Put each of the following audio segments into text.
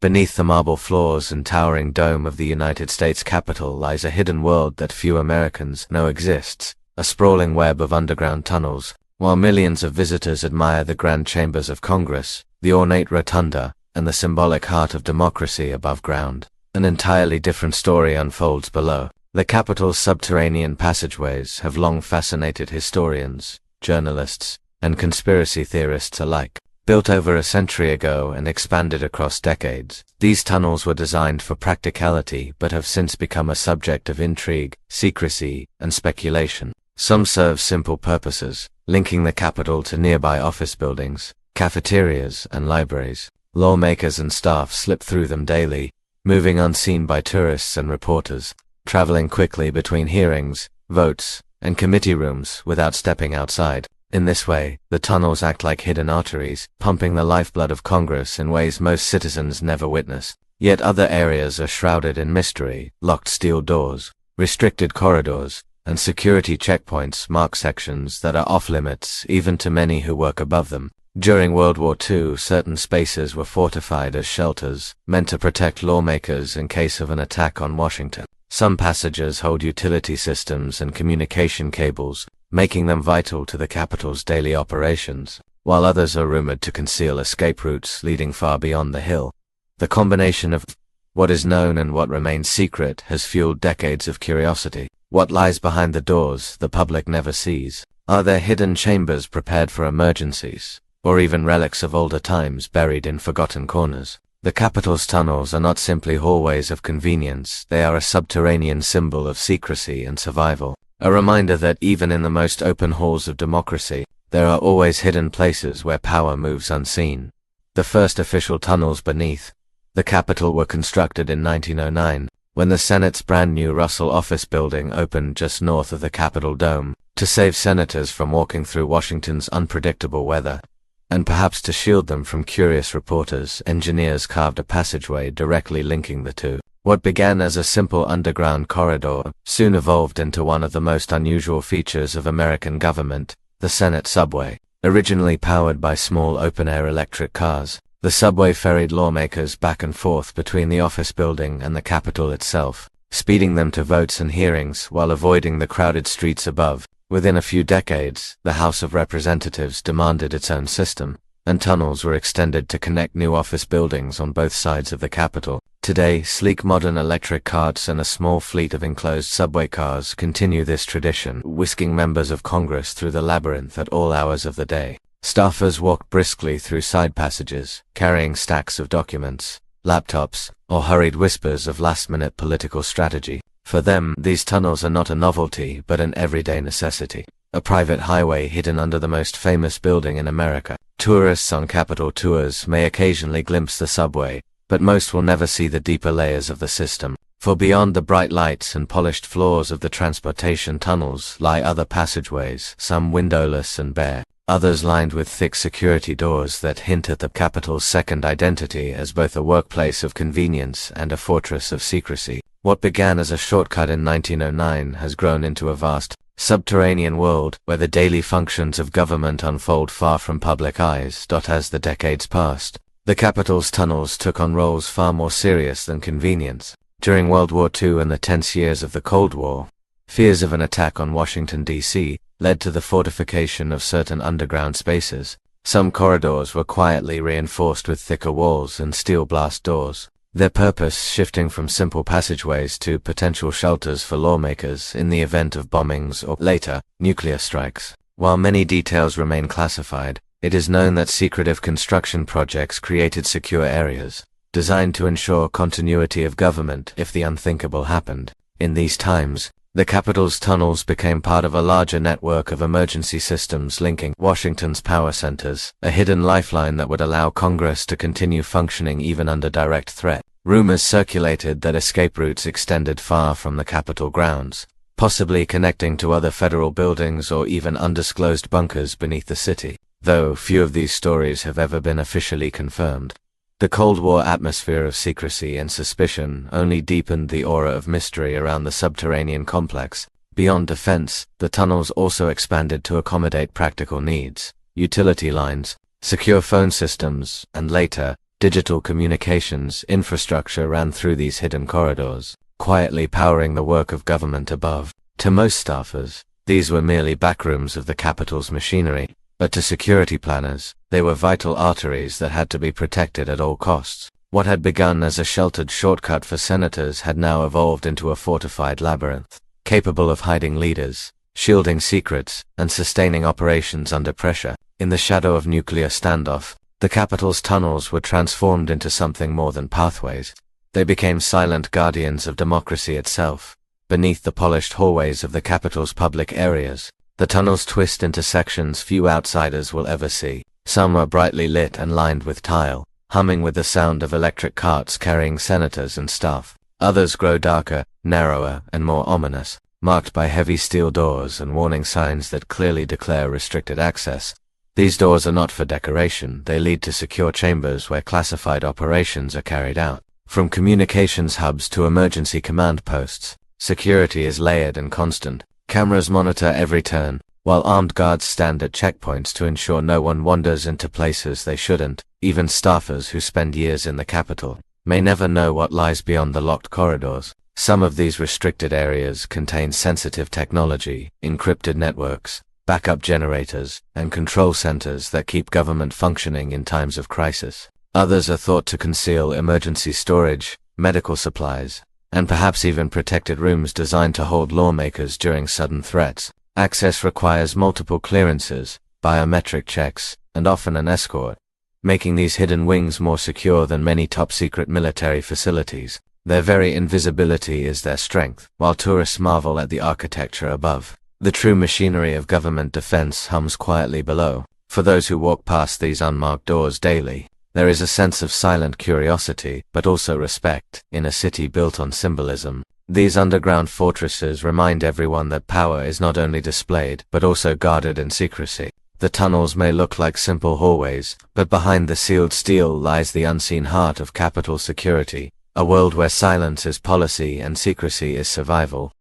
Beneath the marble floors and towering dome of the United States Capitol lies a hidden world that few Americans know exists, a sprawling web of underground tunnels. While millions of visitors admire the grand chambers of Congress, the ornate rotunda, and the symbolic heart of democracy above ground, an entirely different story unfolds below. The Capitol's subterranean passageways have long fascinated historians, journalists, and conspiracy theorists alike. Built over a century ago and expanded across decades, these tunnels were designed for practicality but have since become a subject of intrigue, secrecy, and speculation. Some serve simple purposes, linking the Capitol to nearby office buildings, cafeterias, and libraries. Lawmakers and staff slip through them daily, moving unseen by tourists and reporters, traveling quickly between hearings, votes, and committee rooms without stepping outside. In this way, the tunnels act like hidden arteries, pumping the lifeblood of Congress in ways most citizens never witness. Yet other areas are shrouded in mystery. Locked steel doors, restricted corridors, and security checkpoints mark sections that are off-limits even to many who work above them. During World War II, certain spaces were fortified as shelters, meant to protect lawmakers in case of an attack on Washington. Some passages hold utility systems and communication cables, making them vital to the Capitol's daily operations, while others are rumored to conceal escape routes leading far beyond the Hill. The combination of what is known and what remains secret has fueled decades of curiosity. What lies behind the doors the public never sees? Are there hidden chambers prepared for emergencies, or even relics of older times buried in forgotten corners? The Capitol's tunnels are not simply hallways of convenience, they are a subterranean symbol of secrecy and survival. A reminder that even in the most open halls of democracy, there are always hidden places where power moves unseen. The first official tunnels beneath the Capitol were constructed in 1909, when the Senate's brand new Russell Office Building opened just north of the Capitol Dome, to save senators from walking through Washington's unpredictable weather. And perhaps to shield them from curious reporters, engineers carved a passageway directly linking the two. What began as a simple underground corridor soon evolved into one of the most unusual features of American government, the Senate subway. Originally powered by small open-air electric cars, the subway ferried lawmakers back and forth between the office building and the Capitol itself, speeding them to votes and hearings while avoiding the crowded streets above. Within a few decades, the House of Representatives demanded its own system, and tunnels were extended to connect new office buildings on both sides of the Capitol. Today, sleek modern electric carts and a small fleet of enclosed subway cars continue this tradition, whisking members of Congress through the labyrinth at all hours of the day. Staffers walk briskly through side passages, carrying stacks of documents, laptops, or hurried whispers of last-minute political strategy. For them, these tunnels are not a novelty, but an everyday necessity. A private highway hidden under the most famous building in America. Tourists on Capitol tours may occasionally glimpse the subway, but most will never see the deeper layers of the system. For beyond the bright lights and polished floors of the transportation tunnels lie other passageways, some windowless and bare, others lined with thick security doors that hint at the Capitol's second identity as both a workplace of convenience and a fortress of secrecy. What began as a shortcut in 1909 has grown into a vast, subterranean world where the daily functions of government unfold far from public eyes. As the decades passed, the Capitol's tunnels took on roles far more serious than convenience. During World War II and the tense years of the Cold War, fears of an attack on Washington, D.C., led to the fortification of certain underground spaces. Some corridors were quietly reinforced with thicker walls and steel blast doors, their purpose shifting from simple passageways to potential shelters for lawmakers in the event of bombings or, later, nuclear strikes. While many details remain classified, it is known that secretive construction projects created secure areas, designed to ensure continuity of government if the unthinkable happened. In these times, the Capitol's tunnels became part of a larger network of emergency systems linking Washington's power centers, a hidden lifeline that would allow Congress to continue functioning even under direct threat. Rumors circulated that escape routes extended far from the Capitol grounds, possibly connecting to other federal buildings or even undisclosed bunkers beneath the city, though few of these stories have ever been officially confirmed. The Cold War atmosphere of secrecy and suspicion only deepened the aura of mystery around the subterranean complex. Beyond defense, the tunnels also expanded to accommodate practical needs, utility lines, secure phone systems, and later, Digital communications infrastructure ran through these hidden corridors, quietly powering the work of government above. To most staffers, these were merely backrooms of the capital's machinery, but to security planners, they were vital arteries that had to be protected at all costs. What had begun as a sheltered shortcut for senators had now evolved into a fortified labyrinth, capable of hiding leaders, shielding secrets, and sustaining operations under pressure. In the shadow of nuclear standoff, the capital's tunnels were transformed into something more than pathways. They became silent guardians of democracy itself. Beneath the polished hallways of the capital's public areas, the tunnels twist into sections few outsiders will ever see. Some are brightly lit and lined with tile, humming with the sound of electric carts carrying senators and staff. Others grow darker, narrower, and more ominous, marked by heavy steel doors and warning signs that clearly declare restricted access. These doors are not for decoration, they lead to secure chambers where classified operations are carried out. From communications hubs to emergency command posts, security is layered and constant. Cameras monitor every turn, while armed guards stand at checkpoints to ensure no one wanders into places they shouldn't. Even staffers who spend years in the capital may never know what lies beyond the locked corridors. Some of these restricted areas contain sensitive technology, encrypted networks, backup generators, and control centers that keep government functioning in times of crisis. Others are thought to conceal emergency storage, medical supplies, and perhaps even protected rooms designed to hold lawmakers during sudden threats. Access requires multiple clearances, biometric checks, and often an escort, making these hidden wings more secure than many top-secret military facilities. Their very invisibility is their strength, while tourists marvel at the architecture above. The true machinery of government defense hums quietly below. For those who walk past these unmarked doors daily, there is a sense of silent curiosity, but also respect, in a city built on symbolism. These underground fortresses remind everyone that power is not only displayed, but also guarded in secrecy. The tunnels may look like simple hallways, but behind the sealed steel lies the unseen heart of capital security, a world where silence is policy and secrecy is survival.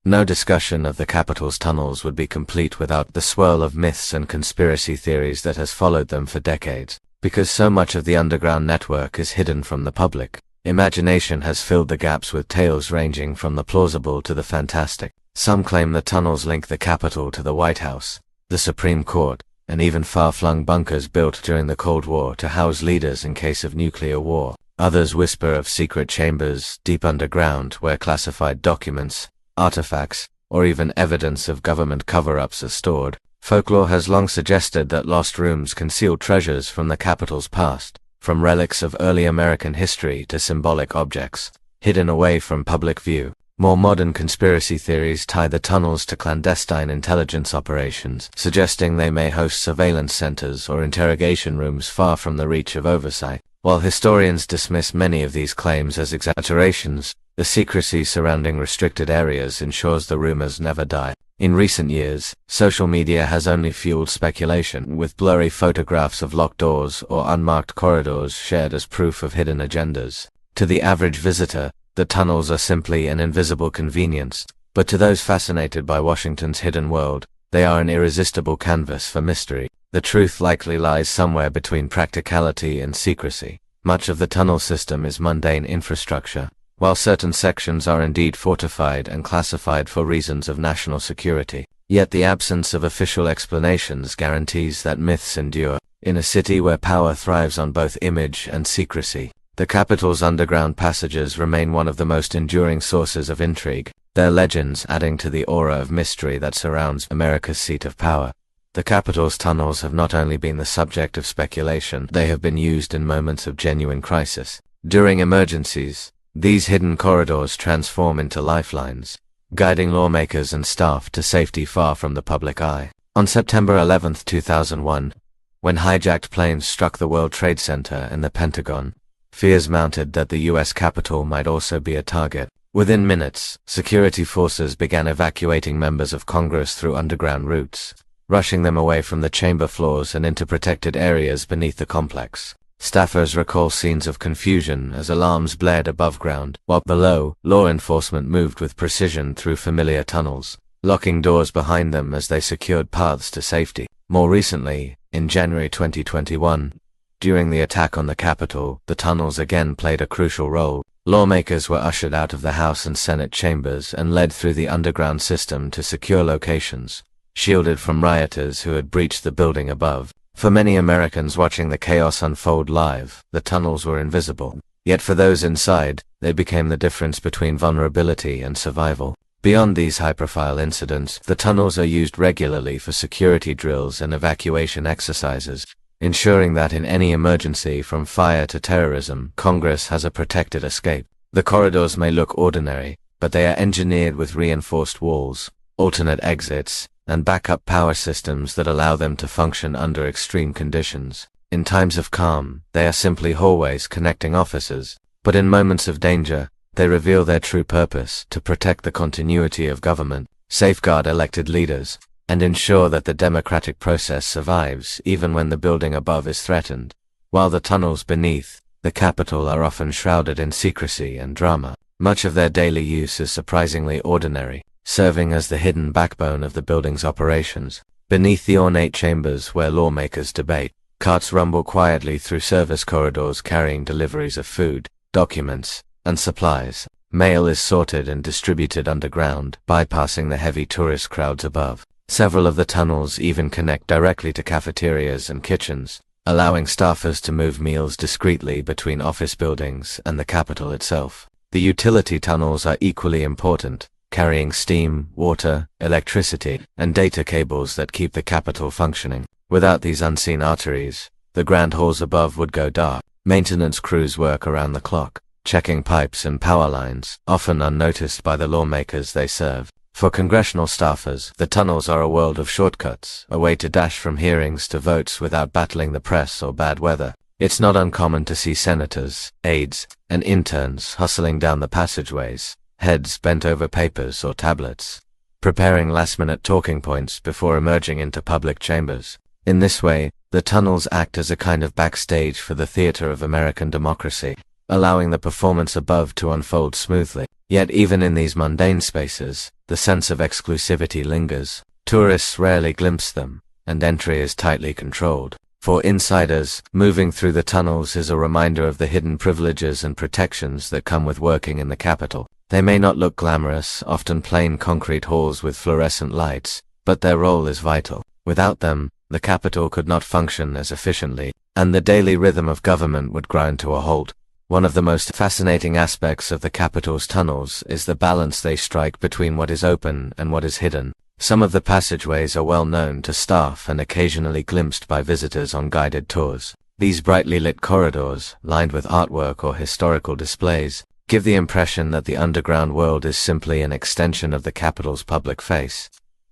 No discussion of the capital's tunnels would be complete without the swirl of myths and conspiracy theories that has followed them for decades. Because so much of the underground network is hidden from the public, imagination has filled the gaps with tales ranging from the plausible to the fantastic. Some claim the tunnels link the Capitol to the White House, the Supreme Court, and even far-flung bunkers built during the Cold War to house leaders in case of nuclear war. Others whisper of secret chambers deep underground where classified documents, artifacts, or even evidence of government cover-ups are stored. Folklore has long suggested that lost rooms conceal treasures from the capital's past, from relics of early American history to symbolic objects, hidden away from public view. More modern conspiracy theories tie the tunnels to clandestine intelligence operations, suggesting they may host surveillance centers or interrogation rooms far from the reach of oversight. While historians dismiss many of these claims as exaggerations, the secrecy surrounding restricted areas ensures the rumors never die. In recent years, social media has only fueled speculation, with blurry photographs of locked doors or unmarked corridors shared as proof of hidden agendas. To the average visitor, the tunnels are simply an invisible convenience, but to those fascinated by Washington's hidden world, they are an irresistible canvas for mystery. The truth likely lies somewhere between practicality and secrecy. Much of the tunnel system is mundane infrastructure, while certain sections are indeed fortified and classified for reasons of national security. Yet the absence of official explanations guarantees that myths endure. In a city where power thrives on both image and secrecy, the capital's underground passages remain one of the most enduring sources of intrigue, their legends adding to the aura of mystery that surrounds America's seat of power. The capital's tunnels have not only been the subject of speculation, they have been used in moments of genuine crisis. During emergencies, these hidden corridors transform into lifelines, guiding lawmakers and staff to safety far from the public eye. On September 11, 2001, when hijacked planes struck the World Trade Center and the Pentagon, fears mounted that the U.S. Capitol might also be a target. Within minutes, security forces began evacuating members of Congress through underground routes, rushing them away from the chamber floors and into protected areas beneath the complex. Staffers recall scenes of confusion as alarms blared above ground, while below, law enforcement moved with precision through familiar tunnels, locking doors behind them as they secured paths to safety. More recently, in January 2021, During the attack on the Capitol, the tunnels again played a crucial role. Lawmakers were ushered out of the House and Senate chambers and led through the underground system to secure locations, shielded from rioters who had breached the building above. For many Americans watching the chaos unfold live, the tunnels were invisible. Yet for those inside, they became the difference between vulnerability and survival. Beyond these high-profile incidents, the tunnels are used regularly for security drills and evacuation exercises, ensuring that in any emergency from fire to terrorism, Congress has a protected escape. The corridors may look ordinary, but they are engineered with reinforced walls, alternate exits, and backup power systems that allow them to function under extreme conditions. In times of calm, they are simply hallways connecting offices, but in moments of danger, they reveal their true purpose: to protect the continuity of government, safeguard elected leaders, and ensure that the democratic process survives even when the building above is threatened. While the tunnels beneath the Capitol are often shrouded in secrecy and drama, much of their daily use is surprisingly ordinary, serving as the hidden backbone of the building's operations. Beneath the ornate chambers where lawmakers debate, carts rumble quietly through service corridors carrying deliveries of food, documents, and supplies. Mail is sorted and distributed underground, bypassing the heavy tourist crowds above. Several of the tunnels even connect directly to cafeterias and kitchens, allowing staffers to move meals discreetly between office buildings and the Capitol itself. The utility tunnels are equally important, carrying steam, water, electricity, and data cables that keep the Capitol functioning. Without these unseen arteries, the grand halls above would go dark. Maintenance crews work around the clock, checking pipes and power lines, often unnoticed by the lawmakers they serve. For congressional staffers, the tunnels are a world of shortcuts, a way to dash from hearings to votes without battling the press or bad weather. It's not uncommon to see senators, aides, and interns hustling down the passageways, heads bent over papers or tablets, preparing last-minute talking points before emerging into public chambers. In this way, the tunnels act as a kind of backstage for the theater of American democracy, allowing the performance above to unfold smoothly. Yet even in these mundane spaces, the sense of exclusivity lingers. Tourists rarely glimpse them, and entry is tightly controlled. For insiders, moving through the tunnels is a reminder of the hidden privileges and protections that come with working in the Capitol. They may not look glamorous, often plain concrete halls with fluorescent lights, but their role is vital. Without them, the Capitol could not function as efficiently, and the daily rhythm of government would grind to a halt. One of the most fascinating aspects of the Capitol's tunnels is the balance they strike between what is open and what is hidden. Some of the passageways are well known to staff and occasionally glimpsed by visitors on guided tours. These brightly lit corridors, lined with artwork or historical displays, give the impression that the underground world is simply an extension of the Capitol's public face.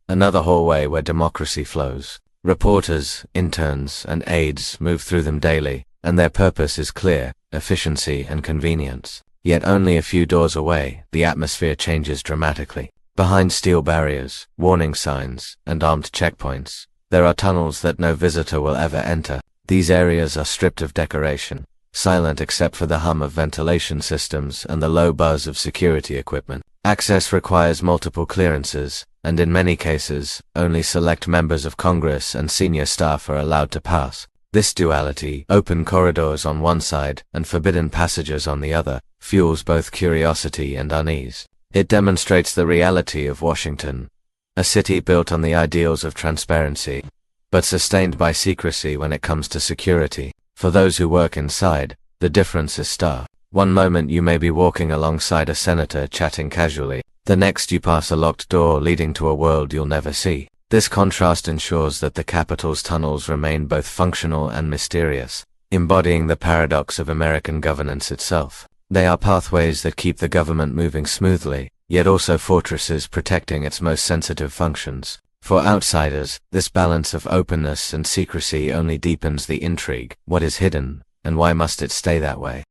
Another hallway where democracy flows. Reporters, interns, and aides move through them daily, and their purpose is clear: efficiency and convenience. Yet only a few doors away, the atmosphere changes dramatically. Behind steel barriers, warning signs, and armed checkpoints, there are tunnels that no visitor will ever enter. These areas are stripped of decoration, silent except for the hum of ventilation systems and the low buzz of security equipment. Access requires multiple clearances, and in many cases, only select members of Congress and senior staff are allowed to pass. This duality, open corridors on one side and forbidden passages on the other, fuels both curiosity and unease. It demonstrates the reality of Washington, a city built on the ideals of transparency, but sustained by secrecy when it comes to security. For those who work inside, the difference is stark. One moment you may be walking alongside a senator chatting casually, the next you pass a locked door leading to a world you'll never see. This contrast ensures that the Capitol's tunnels remain both functional and mysterious, embodying the paradox of American governance itself. They are pathways that keep the government moving smoothly, yet also fortresses protecting its most sensitive functions. For outsiders, this balance of openness and secrecy only deepens the intrigue. What is hidden, and why must it stay that way?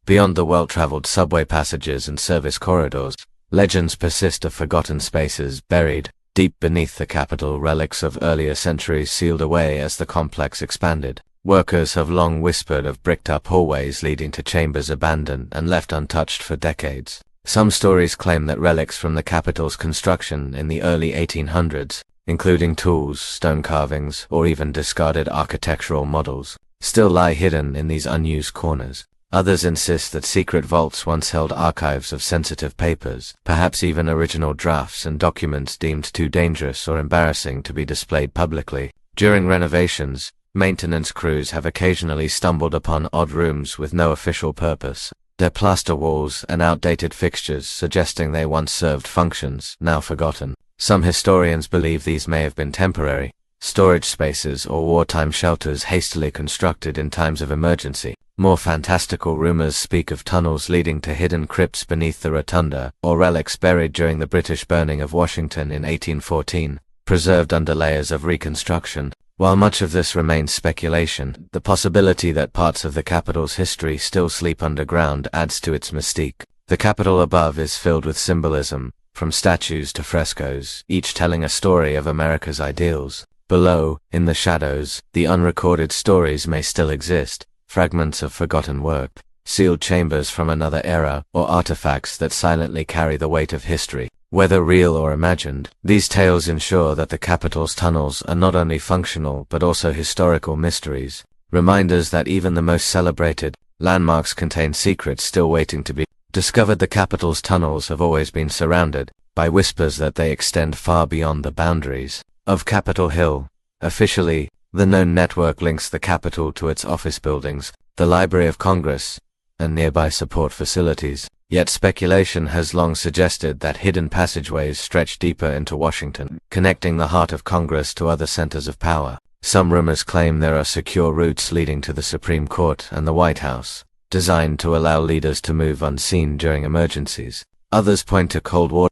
Beyond the well-traveled subway passages and service corridors, legends persist of forgotten spaces buried deep beneath the Capitol. Relics of earlier centuries sealed away as the complex expanded. Workers have long whispered of bricked-up hallways leading to chambers abandoned and left untouched for decades. Some stories claim that relics from the Capitol's construction in the early 1800s, including tools, stone carvings, or even discarded architectural models, still lie hidden in these unused corners. Others insist that secret vaults once held archives of sensitive papers, perhaps even original drafts and documents deemed too dangerous or embarrassing to be displayed publicly. During renovations, maintenance crews have occasionally stumbled upon odd rooms with no official purpose, their plaster walls and outdated fixtures suggesting they once served functions now forgotten. Some historians believe these may have been temporary storage spaces or wartime shelters hastily constructed in times of emergency. More fantastical rumors speak of tunnels leading to hidden crypts beneath the rotunda, or relics buried during the British burning of Washington in 1814, preserved under layers of reconstruction. While much of this remains speculation, the possibility that parts of the Capitol's history still sleep underground adds to its mystique. The Capitol above is filled with symbolism, from statues to frescoes, each telling a story of America's ideals. Below, in the shadows, the unrecorded stories may still exist, fragments of forgotten work, sealed chambers from another era, or artifacts that silently carry the weight of history. Whether real or imagined, these tales ensure that the Capitol's tunnels are not only functional but also historical mysteries, reminders that even the most celebrated landmarks contain secrets still waiting to be discovered. The Capitol's tunnels have always been surrounded by whispers that they extend far beyond the boundaries of Capitol Hill. Officially, the known network links the Capitol to its office buildings, the Library of Congress, and nearby support facilities. Yet speculation has long suggested that hidden passageways stretch deeper into Washington, connecting the heart of Congress to other centers of power. Some rumors claim there are secure routes leading to the Supreme Court and the White House, designed to allow leaders to move unseen during emergencies. Others point to Cold War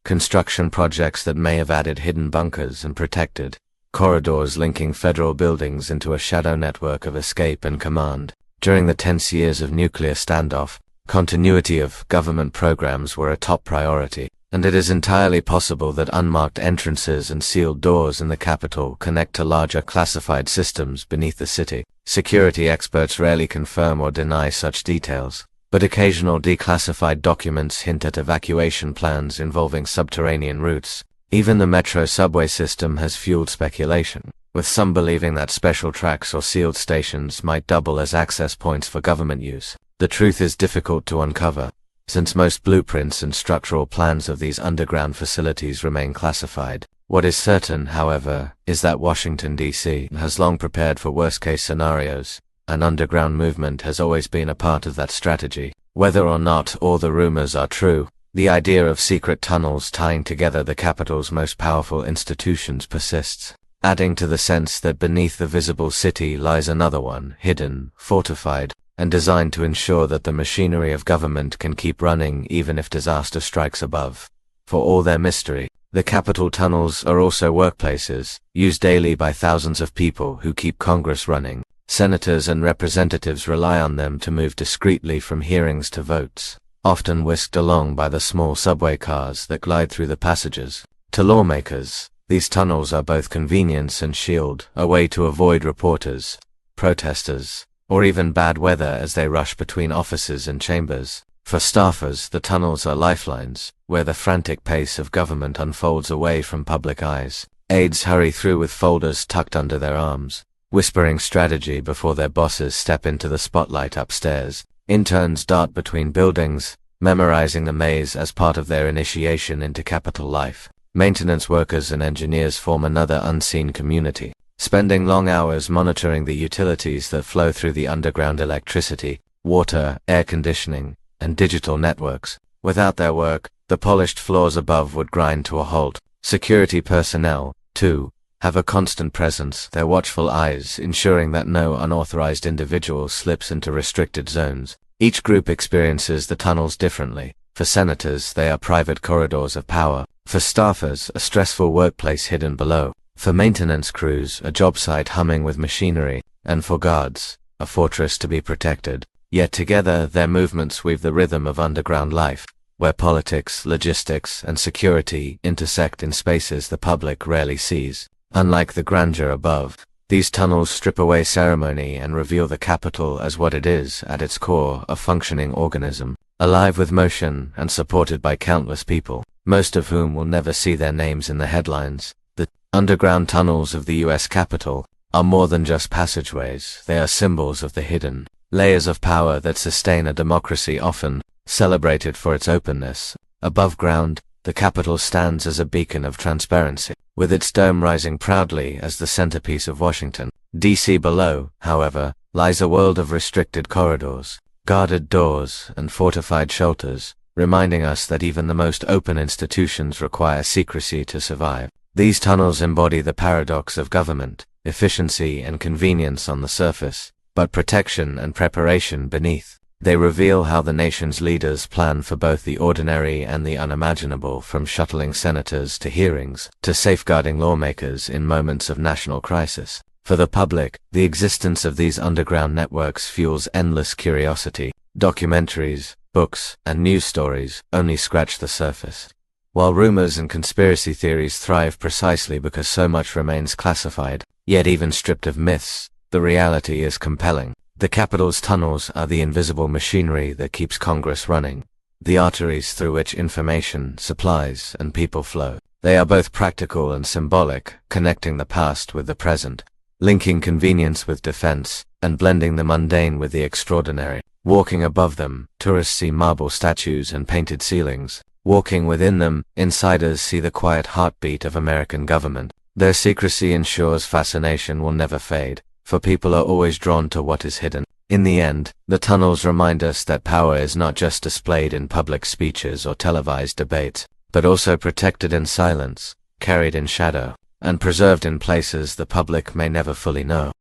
construction projects that may have added hidden bunkers and protected corridors linking federal buildings into a shadow network of escape and command. During the tense years of nuclear standoff, continuity of government programs were a top priority, and it is entirely possible that unmarked entrances and sealed doors in the Capitol connect to larger classified systems beneath the city. Security experts rarely confirm or deny such details, but occasional declassified documents hint at evacuation plans involving subterranean routes. Even the metro subway system has fueled speculation, with some believing that special tracks or sealed stations might double as access points for government use. The truth is difficult to uncover, since most blueprints and structural plans of these underground facilities remain classified. What is certain, however, is that Washington, D.C. has long prepared for worst-case scenarios, and underground movement has always been a part of that strategy. Whether or not all the rumors are true, the idea of secret tunnels tying together the Capitol's most powerful institutions persists, adding to the sense that beneath the visible city lies another one, hidden, fortified, and designed to ensure that the machinery of government can keep running even if disaster strikes above. For all their mystery, the Capitol tunnels are also workplaces, used daily by thousands of people who keep Congress running. Senators and representatives rely on them to move discreetly from hearings to votes, often whisked along by the small subway cars that glide through the passages. To lawmakers, these tunnels are both convenience and shield, a way to avoid reporters, protesters, or even bad weather as they rush between offices and chambers. For staffers, the tunnels are lifelines, where the frantic pace of government unfolds away from public eyes. Aides hurry through with folders tucked under their arms, whispering strategy before their bosses step into the spotlight upstairs. Interns dart between buildings, memorizing the maze as part of their initiation into Capitol life. Maintenance workers and engineers form another unseen community, spending long hours monitoring the utilities that flow through the underground electricity, water, air conditioning, and digital networks. Without their work, the polished floors above would grind to a halt. Security personnel, too, have a constant presence, their watchful eyes ensuring that no unauthorized individual slips into restricted zones. Each group experiences the tunnels differently. For senators, they are private corridors of power. For staffers, a stressful workplace hidden below. For maintenance crews, a job site humming with machinery. And for guards, a fortress to be protected. Yet together, their movements weave the rhythm of underground life, where politics, logistics, and security intersect in spaces the public rarely sees. Unlike the grandeur above, these tunnels strip away ceremony and reveal the Capitol as what it is, at its core, a functioning organism, alive with motion and supported by countless people, most of whom will never see their names in the headlines. The underground tunnels of the U.S. Capitol, are more than just passageways. They are symbols of the hidden layers of power that sustain a democracy, often celebrated for its openness. Above ground, the Capitol stands as a beacon of transparency, with its dome rising proudly as the centerpiece of Washington, D.C. Below, however, lies a world of restricted corridors, guarded doors, and fortified shelters, reminding us that even the most open institutions require secrecy to survive. These tunnels embody the paradox of government, efficiency and convenience on the surface, but protection and preparation beneath. They reveal how the nation's leaders plan for both the ordinary and the unimaginable, from shuttling senators to hearings, to safeguarding lawmakers in moments of national crisis. For the public, the existence of these underground networks fuels endless curiosity. Documentaries, books, and news stories only scratch the surface. While rumors and conspiracy theories thrive precisely because so much remains classified, yet even stripped of myths, the reality is compelling. The Capitol's tunnels are the invisible machinery that keeps Congress running, the arteries through which information, supplies, and people flow. They are both practical and symbolic, connecting the past with the present, linking convenience with defense, and blending the mundane with the extraordinary. Walking above them, tourists see marble statues and painted ceilings. Walking within them, insiders see the quiet heartbeat of American government. Their secrecy ensures fascination will never fade, for people are always drawn to what is hidden. In the end, the tunnels remind us that power is not just displayed in public speeches or televised debates, but also protected in silence, carried in shadow, and preserved in places the public may never fully know.